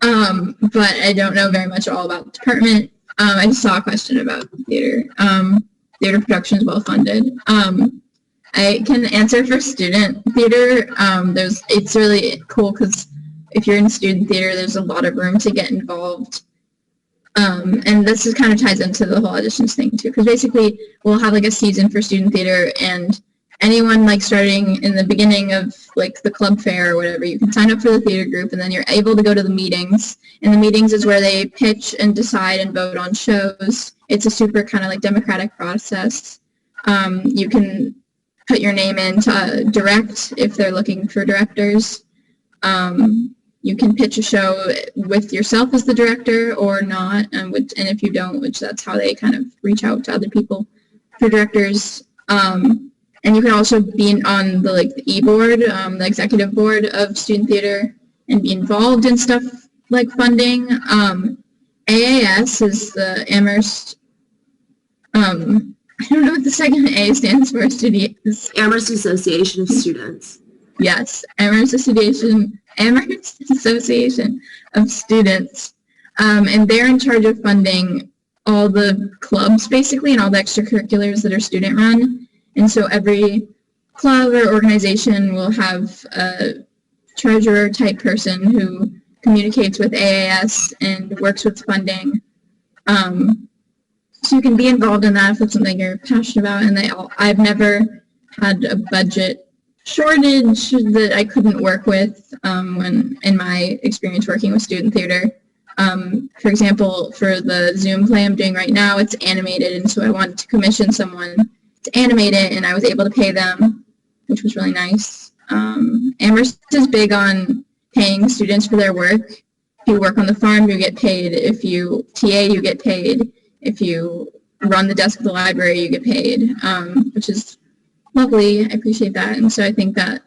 [SPEAKER 8] But I don't know very much at all about the department. I just saw a question about theater. Theater production is well funded. I can answer for student theater. It's really cool because if you're in student theater, there's a lot of room to get involved. And this is kind of ties into the whole auditions thing too, because basically we'll have like a season for student theater, and anyone like starting in the beginning of like the club fair or whatever, you can sign up for the theater group, and then you're able to go to the meetings. And the meetings is where they pitch and decide and vote on shows. It's a super kind of like democratic process. You can put your name in to direct if they're looking for directors. You can pitch a show with yourself as the director or not, and if you don't, which that's how they kind of reach out to other people for directors. And you can also be on the the e-board, the executive board of student theater, and be involved in stuff like funding. AAS is the Amherst, I don't know what the second A stands for.
[SPEAKER 4] Amherst Association of Students.
[SPEAKER 8] Yes, Amherst Association of Students. And they're in charge of funding all the clubs basically and all the extracurriculars that are student run. And so every club or organization will have a treasurer type person who communicates with AAS and works with funding. So you can be involved in that if it's something you're passionate about. And I've never had a budget shortage that I couldn't work with when in my experience working with student theater. For example, for the Zoom play I'm doing right now, it's animated, and so I wanted to commission someone to animate it, and I was able to pay them, which was really nice. Amherst is big on paying students for their work. If you work on the farm, you get paid. If you TA, you get paid. If you run the desk of the library, you get paid, which is lovely. I appreciate that. And so I think that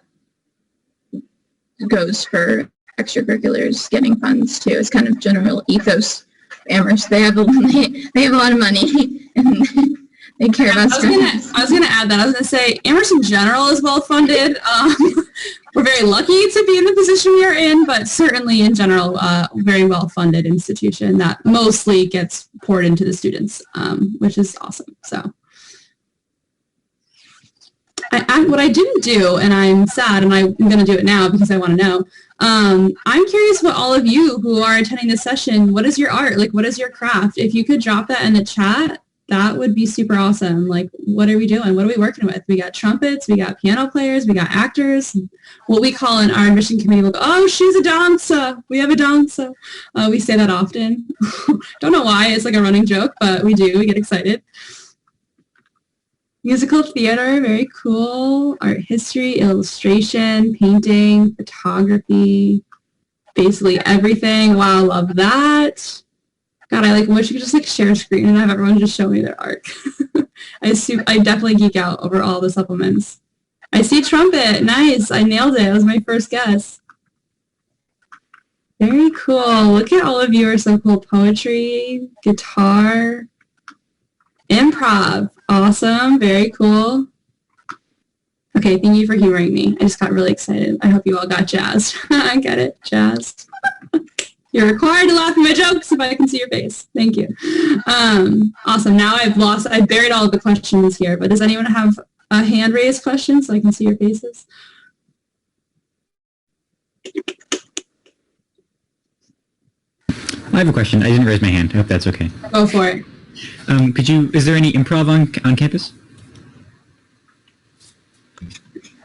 [SPEAKER 8] goes for extracurriculars getting funds too. It's kind of general ethos of Amherst. They have a lot of money and they care about students.
[SPEAKER 1] I was gonna add that. I was gonna say Amherst in general is well funded. We're very lucky to be in the position we are in, but certainly in general, very well funded institution that mostly gets poured into the students, which is awesome. So. What I didn't do, and I'm sad, and I'm going to do it now because I want to know, I'm curious what all of you who are attending this session, what is your art? Like, what is your craft? If you could drop that in the chat, that would be super awesome. Like, what are we doing? What are we working with? We got trumpets, we got piano players, we got actors. What we call in our admission committee, we'll go, oh, she's a dancer. We have a dancer. We say that often. Don't know why. It's like a running joke, but we do. We get excited. Musical theater, very cool. Art history, illustration, painting, photography, basically everything. Wow, love that. God, I wish you could just share a screen and have everyone just show me their art. I definitely geek out over all the supplements. I see trumpet, nice. I nailed it. That was my first guess. Very cool. Look at all of you are so cool. Poetry, guitar, improv. Awesome. Very cool. Okay, thank you for humoring me. I just got really excited. I hope you all got jazzed. I get it. Jazzed. You're required to laugh at my jokes if I can see your face. Thank you. Awesome. Now I've buried all of the questions here, but does anyone have a hand raised question so I can see your faces?
[SPEAKER 10] I have a question. I didn't raise my hand. I hope that's okay.
[SPEAKER 1] Go for it.
[SPEAKER 10] Is there any improv on campus?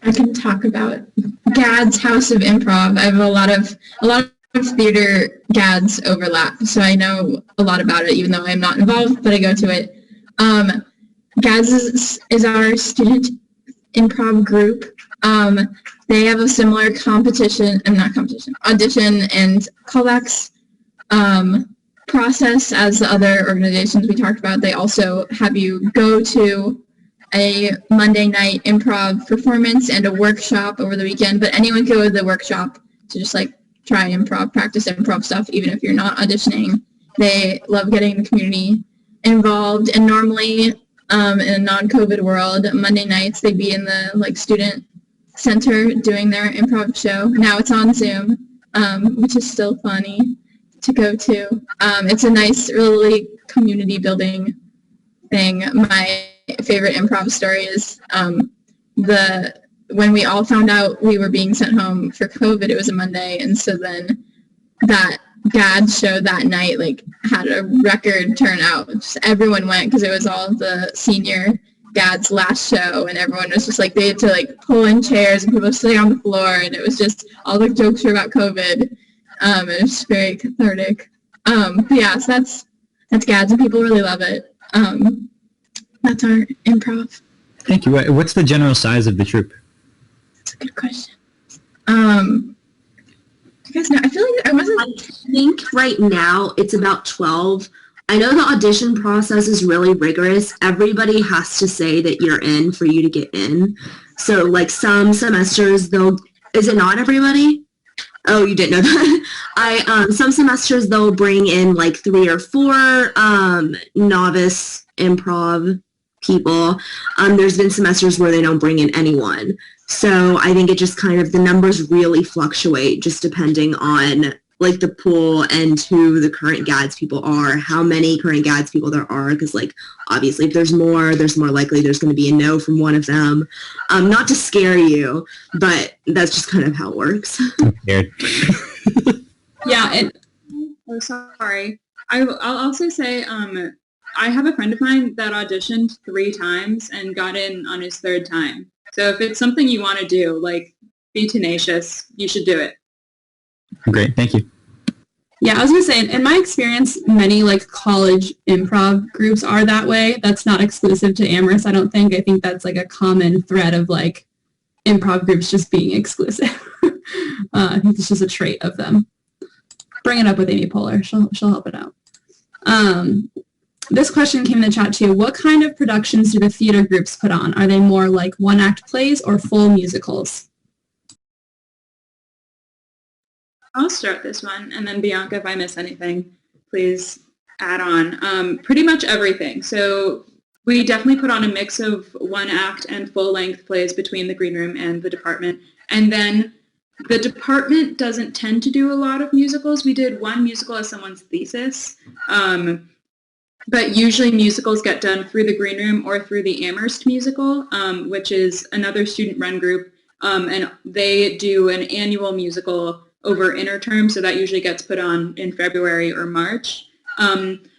[SPEAKER 8] I can talk about GAD's House of Improv. I have a lot of theater GADs overlap, so I know a lot about it, even though I'm not involved, but I go to it. GADs is our student improv group. They have a similar audition and callbacks process as the other organizations we talked about. They also have you go to a Monday night improv performance and a workshop over the weekend, but anyone can go to the workshop to just try improv, practice improv stuff, even if you're not auditioning. They love getting the community involved, and normally in a non-COVID world, Monday nights they'd be in the student center doing their improv show. Now it's on Zoom, which is still funny to go to. It's a nice, really community building thing. My favorite improv story is the when we all found out we were being sent home for COVID, it was a Monday, and so then that GAD show that night like had a record turnout. Just everyone went because it was all the senior GAD's last show, and everyone was just like, they had to like pull in chairs and people were sitting on the floor, and it was just all the jokes were about COVID. It was very cathartic. But yeah, so that's GADS, and people really love it. That's our improv.
[SPEAKER 10] Thank you. What's the general size of the troupe?
[SPEAKER 8] That's a good question. You guys know, I feel like
[SPEAKER 4] I think right now it's about 12. I know the audition process is really rigorous. Everybody has to say that you're in for you to get in. So like some semesters is it not everybody? Oh, you didn't know that. Some semesters they'll bring in like 3 or 4 novice improv people. There's been semesters where they don't bring in anyone. So I think it just kind of, the numbers really fluctuate just depending on like the pool and who the current GADS people are, how many current GADS people there are, because like obviously if there's more likely there's going to be a no from one of them. Not to scare you, but that's just kind of how it works.
[SPEAKER 10] I'm scared.
[SPEAKER 1] Yeah.
[SPEAKER 5] Oh, sorry. I'll also say I have a friend of mine that auditioned 3 times and got in on his 3rd time. So if it's something you want to do, like be tenacious, you should do it.
[SPEAKER 10] Great, thank you.
[SPEAKER 1] Yeah, I was going to say, in my experience, many like college improv groups are that way. That's not exclusive to Amherst, I don't think. I think that's like a common thread of like improv groups just being exclusive. I think it's just a trait of them. Bring it up with Amy Poehler. She'll help it out. This question came in the chat too. What kind of productions do the theater groups put on? Are they more like one-act plays or full musicals?
[SPEAKER 5] I'll start this one, and then Bianca, if I miss anything, please add on. Pretty much everything. So we definitely put on a mix of one-act and full-length plays between the green room and the department. And then the department doesn't tend to do a lot of musicals. We did 1 musical as someone's thesis. But usually musicals get done through the green room or through the Amherst musical, which is another student-run group, and they do an annual musical over interterm, so that usually gets put on in February or March.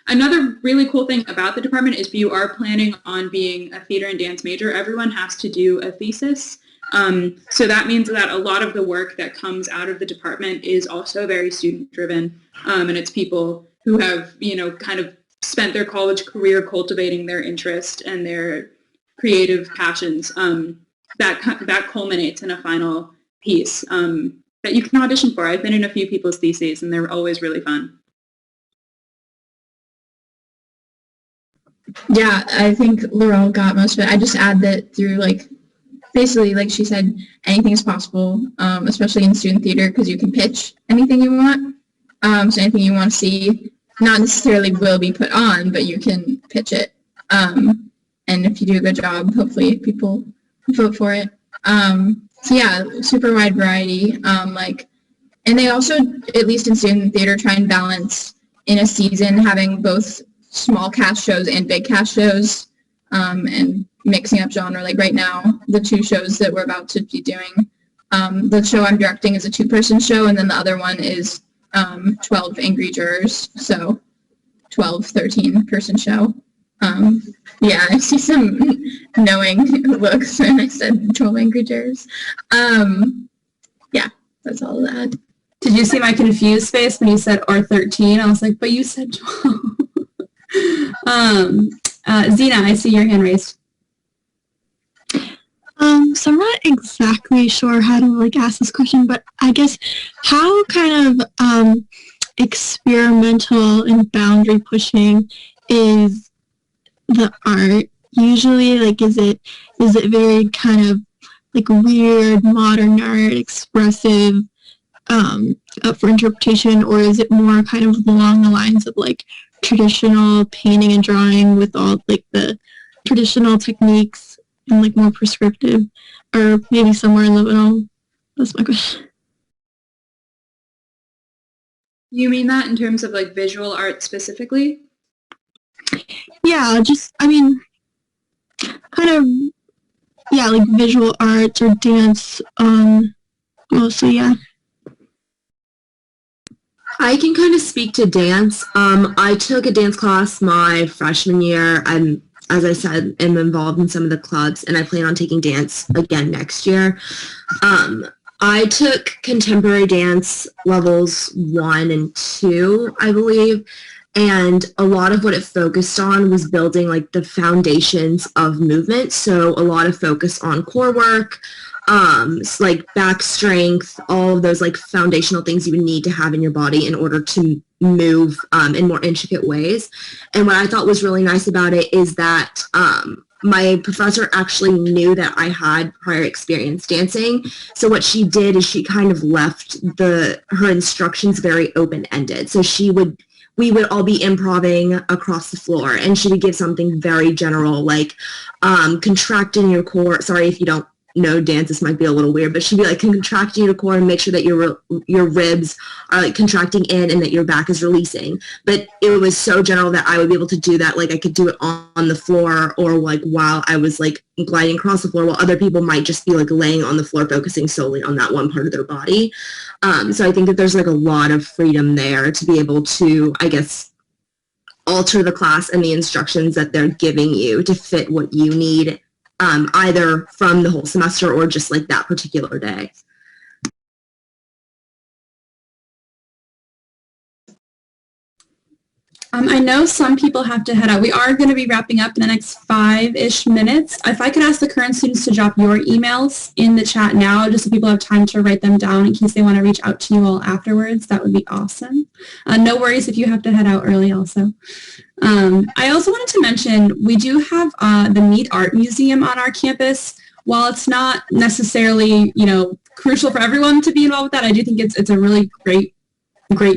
[SPEAKER 5] Another really cool thing about the department is if you are planning on being a theater and dance major, everyone has to do a thesis. So that means that a lot of the work that comes out of the department is also very student-driven, and it's people who have, kind of spent their college career cultivating their interest and their creative passions that culminates in a final piece that you can audition for. I've been in a few people's theses, and they're always really fun.
[SPEAKER 8] Yeah, I think Laurel got most of it. I just add that through basically, like she said, anything is possible, especially in student theater, because you can pitch anything you want. So anything you want to see, not necessarily will be put on, but you can pitch it. And if you do a good job, hopefully people vote for it. So yeah, super wide variety. And they also, at least in student theater, try and balance in a season having both small cast shows and big cast shows, and mixing up genre. Like right now, the 2 shows that we're about to be doing, the show I'm directing is a 2-person show, and then the other one is 12 angry jurors, so 12, 13-person show. Yeah, I see some knowing looks when I said 12 angry jurors. Yeah, that's all that.
[SPEAKER 1] Did you see my confused face when you said or 13? I was like, but you said 12. Zena, I see your hand raised.
[SPEAKER 6] So I'm not exactly sure how to ask this question, but I guess how kind of experimental and boundary pushing is the art usually? Is it very kind of weird modern art, expressive, up for interpretation, or is it more kind of along the lines of traditional painting and drawing with all the traditional techniques and more prescriptive, or maybe somewhere in the middle? That's my question.
[SPEAKER 5] You mean that in terms of visual art specifically?
[SPEAKER 6] Yeah, just, kind of yeah, like visual arts or dance, mostly, yeah.
[SPEAKER 4] I can kind of speak to dance. I took a dance class my freshman year. As I said, am involved in some of the clubs, and I plan on taking dance again next year. I took contemporary dance levels 1 and 2, I believe, and a lot of what it focused on was building like the foundations of movement. So a lot of focus on core work, like back strength, all of those like foundational things you would need to have in your body in order to move in more intricate ways. And what I thought was really nice about it is that my professor actually knew that I had prior experience dancing. So what she did is she kind of left her instructions very open-ended. So we would all be improving across the floor, and she would give something very general, like contracting your core. Sorry if you don't know dance, this might be a little weird, but she'd be like contracting your core and make sure that your ribs are like contracting in and that your back is releasing. But it was so general that I would be able to do that. Like I could do it on the floor, or like while I was like gliding across the floor, while other people might just be like laying on the floor, focusing solely on that one part of their body. So I think that there's like a lot of freedom there to be able to, I guess, alter the class and the instructions that they're giving you to fit what you need, either from the whole semester or just like that particular day.
[SPEAKER 1] I know some people have to head out. We are going to be wrapping up in the next 5-ish minutes. If I could ask the current students to drop your emails in the chat now, just so people have time to write them down in case they want to reach out to you all afterwards, that would be awesome. No worries if you have to head out early also. I also wanted to mention, we do have the Mead Art Museum on our campus. While it's not necessarily, crucial for everyone to be involved with that, I do think it's a really great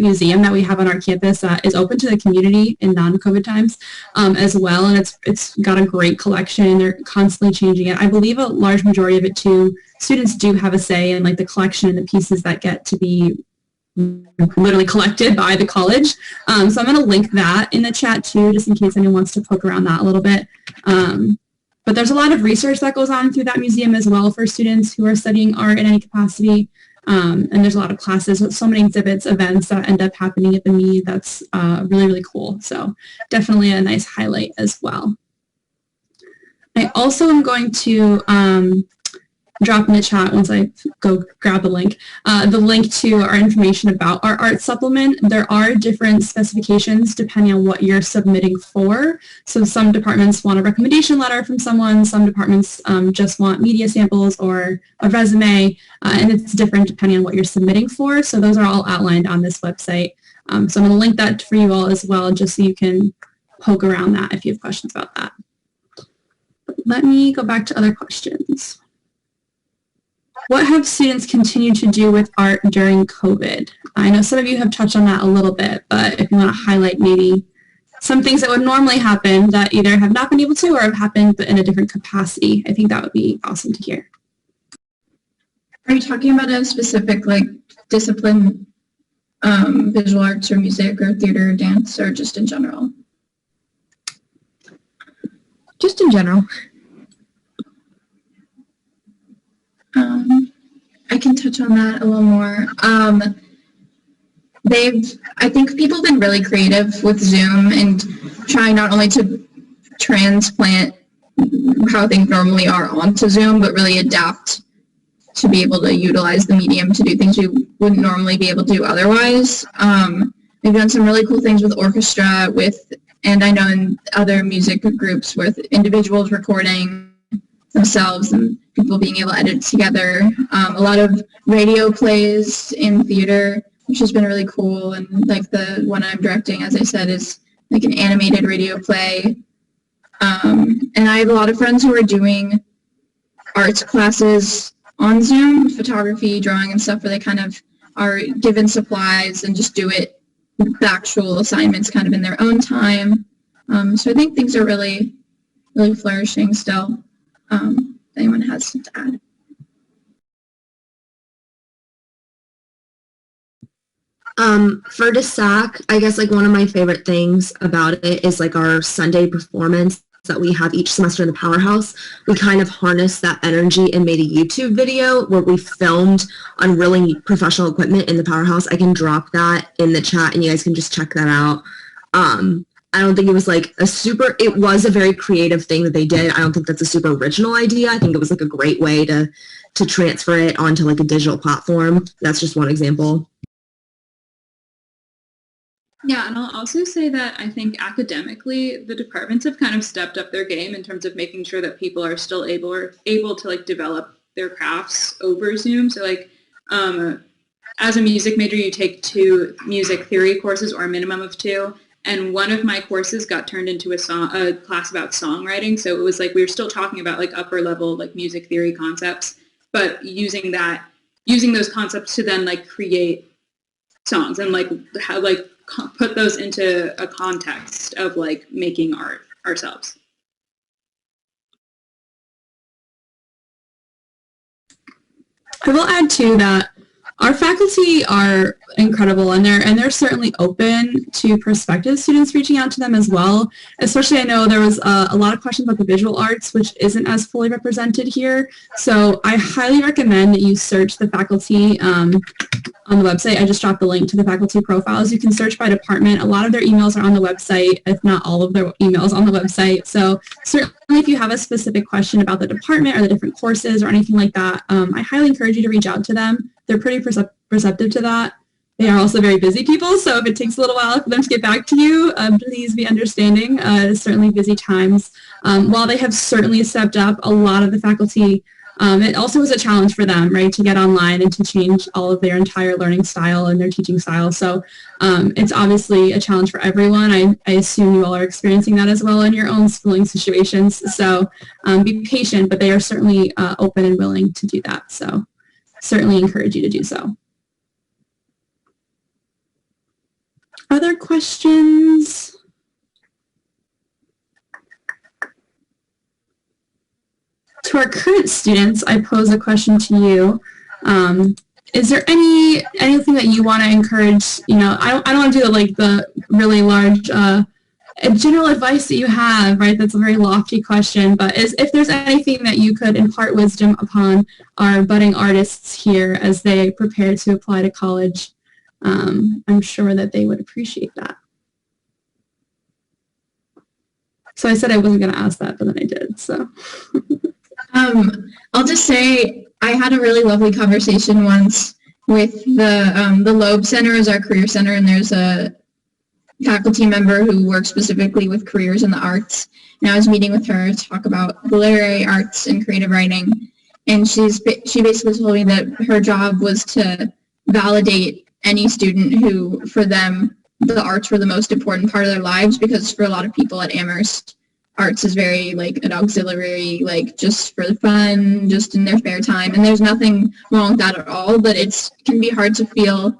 [SPEAKER 1] museum that we have on our campus that is open to the community in non-COVID times as well, and it's got a great collection. They're constantly changing it. I believe a large majority of it too, students do have a say in like the collection and the pieces that get to be literally collected by the college. So I'm going to link that in the chat too, just in case anyone wants to poke around that a little bit. But there's a lot of research that goes on through that museum as well for students who are studying art in any capacity. And there's a lot of classes with so many exhibits, events that end up happening at the Mead. That's really, really cool. So definitely a nice highlight as well. I also am going to drop in the chat once I go grab the link to our information about our art supplement. There are different specifications depending on what you're submitting for. So some departments want a recommendation letter from someone, some departments just want media samples or a resume, and it's different depending on what you're submitting for. So those are all outlined on this website. So I'm going to link that for you all as well, just so you can poke around that if you have questions about that. But let me go back to other questions. What have students continued to do with art during COVID? I know some of you have touched on that a little bit, but if you want to highlight maybe some things that would normally happen that either have not been able to or have happened but in a different capacity, I think that would be awesome to hear.
[SPEAKER 8] Are you talking about a specific like discipline, visual arts or music or theater or dance, or just in general?
[SPEAKER 6] Just in general.
[SPEAKER 8] I can touch on that a little more. I think people have been really creative with Zoom and trying not only to transplant how things normally are onto Zoom, but really adapt to be able to utilize the medium to do things we wouldn't normally be able to do otherwise. They've done some really cool things with orchestra, and I know in other music groups with individuals recording themselves and people being able to edit together. A lot of radio plays in theater, which has been really cool. And like the one I'm directing, as I said, is like an animated radio play. And I have a lot of friends who are doing arts classes on Zoom, photography, drawing and stuff, where they kind of are given supplies and just do it, the actual assignments kind of in their own time. So I think things are really, really flourishing still. If anyone has something to add.
[SPEAKER 4] For DSAC, I guess like one of my favorite things about it is like our Sunday performance that we have each semester in the Powerhouse, we kind of harnessed that energy and made a YouTube video where we filmed on really professional equipment in the Powerhouse. I can drop that in the chat and you guys can just check that out. I don't think it was like it was a very creative thing that they did. I don't think that's a super original idea. I think it was like a great way to transfer it onto like a digital platform. That's just one example.
[SPEAKER 5] Yeah, and I'll also say that I think academically, the departments have kind of stepped up their game in terms of making sure that people are still able to like develop their crafts over Zoom. So like as a music major, you take 2 music theory courses or a minimum of 2. And one of my courses got turned into a class about songwriting. So it was like we were still talking about like upper level like music theory concepts, but using those concepts to then like create songs and like how like put those into a context of like making art ourselves.
[SPEAKER 1] I will add too that our faculty are incredible, and they're certainly open to prospective students reaching out to them as well. Especially, I know there was a lot of questions about the visual arts, which isn't as fully represented here. So I highly recommend that you search the faculty on the website. I just dropped the link to the faculty profiles. You can search by department. A lot of their emails are on the website, if not all of their emails on the website. So certainly if you have a specific question about the department or the different courses or anything like that, I highly encourage you to reach out to them. They're pretty receptive to that. They are also very busy people, so if it takes a little while for them to get back to you, please be understanding. It's certainly busy times. While they have certainly stepped up, a lot of the faculty, it also was a challenge for them, right, to get online and to change all of their entire learning style and their teaching style. So it's obviously a challenge for everyone. I assume you all are experiencing that as well in your own schooling situations. So be patient, but they are certainly open and willing to do that. So certainly encourage you to do so. Other questions? To our current students, I pose a question to you. Is there anything that you want to encourage? You know, I don't want to do like the really large general advice that you have, right? That's a very lofty question, but if there's anything that you could impart wisdom upon our budding artists here as they prepare to apply to college, I'm sure that they would appreciate that. So I said I wasn't going to ask that, but then I did. So
[SPEAKER 8] I'll just say I had a really lovely conversation once with the Loeb Center is our career center, and there's a faculty member who works specifically with careers in the arts. And I was meeting with her to talk about the literary arts and creative writing. And she basically told me that her job was to validate any student who, for them, the arts were the most important part of their lives, because for a lot of people at Amherst, arts is very like an auxiliary, like just for fun, just in their spare time. And there's nothing wrong with that at all, but it can be hard to feel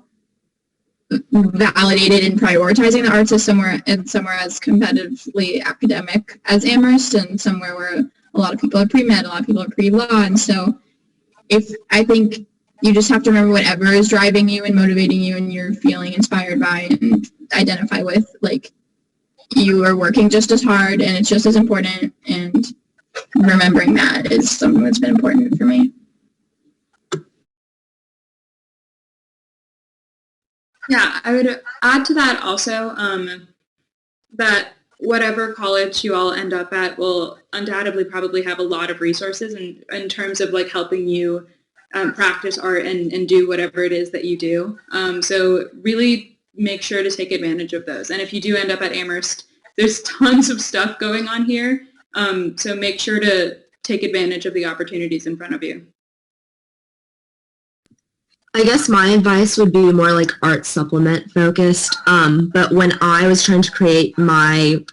[SPEAKER 8] validated in prioritizing the arts as somewhere as competitively academic as Amherst, and somewhere where a lot of people are pre-med, a lot of people are pre-law. And so I think you just have to remember whatever is driving you and motivating you and you're feeling inspired by and identify with, like, you are working just as hard and it's just as important, and remembering that is something that's been important for me.
[SPEAKER 5] Yeah, I would add to that also that whatever college you all end up at will undoubtedly probably have a lot of resources in terms of like helping you practice art and do whatever it is that you do. So really make sure to take advantage of those. And if you do end up at Amherst, there's tons of stuff going on here. So make sure to take advantage of the opportunities in front of you.
[SPEAKER 4] I guess my advice would be more like art supplement focused. But when I was trying to create my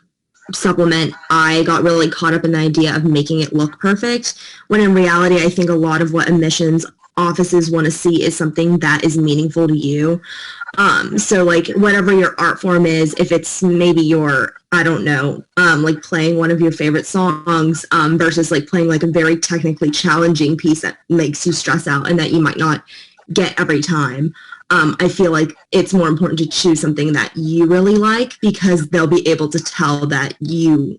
[SPEAKER 4] supplement, I got really caught up in the idea of making it look perfect, when in reality, I think a lot of what admissions offices want to see is something that is meaningful to you. So like whatever your art form is, if it's maybe your, I don't know, like playing one of your favorite songs versus like playing like a very technically challenging piece that makes you stress out and that you might not get every time. I feel like it's more important to choose something that you really like, because they'll be able to tell that you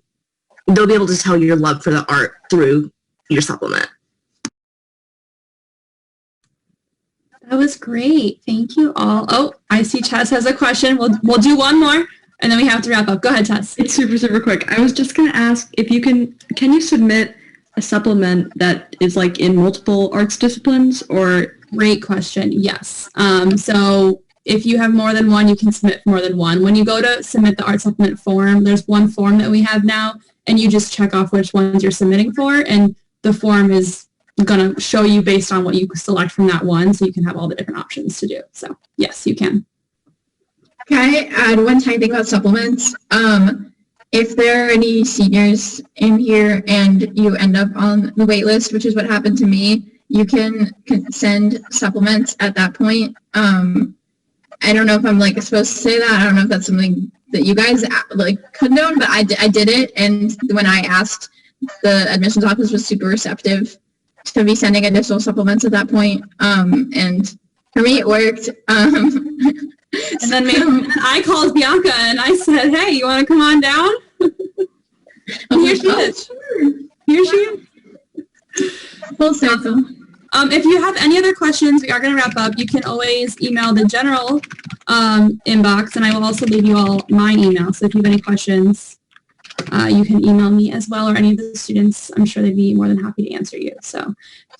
[SPEAKER 4] they'll be able to tell your love for the art through your supplement.
[SPEAKER 1] That was great. Thank you all. Oh, I see Tess has a question. We'll do one more, and then we have to wrap up. Go ahead, Tess.
[SPEAKER 2] It's super, super quick. I was just going to ask if you can you submit a supplement that is like in multiple arts disciplines or?
[SPEAKER 1] Great question. Yes. So if you have more than one, you can submit more than one. When you go to submit the art supplement form, there's one form that we have now, and you just check off which ones you're submitting for, and the form is going to show you based on what you select from that one, so you can have all the different options to do. So yes, you can.
[SPEAKER 8] Can I add one tiny thing about supplements? If there are any seniors in here and you end up on the wait list, which is what happened to me, you can send supplements at that point. I don't know if I'm like supposed to say that. I don't know if that's something that you guys like condone, but I did it. And when I asked, the admissions office was super receptive to be sending additional supplements at that point. And for me, it worked.
[SPEAKER 1] And then I called Bianca and I said, hey, you want to come on down? And here she is.
[SPEAKER 8] Sure.
[SPEAKER 1] Here she is.
[SPEAKER 8] Full circle.
[SPEAKER 1] If you have any other questions, we are going to wrap up. You can always email the general inbox, and I will also leave you all my email. So if you have any questions, you can email me as well, or any of the students. I'm sure they'd be more than happy to answer you. So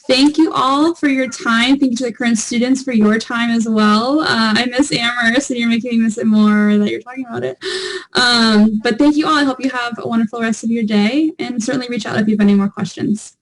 [SPEAKER 1] thank you all for your time. Thank you to the current students for your time as well. I miss Amherst, and you're making me miss it more that you're talking about it. But thank you all. I hope you have a wonderful rest of your day, and certainly reach out if you have any more questions.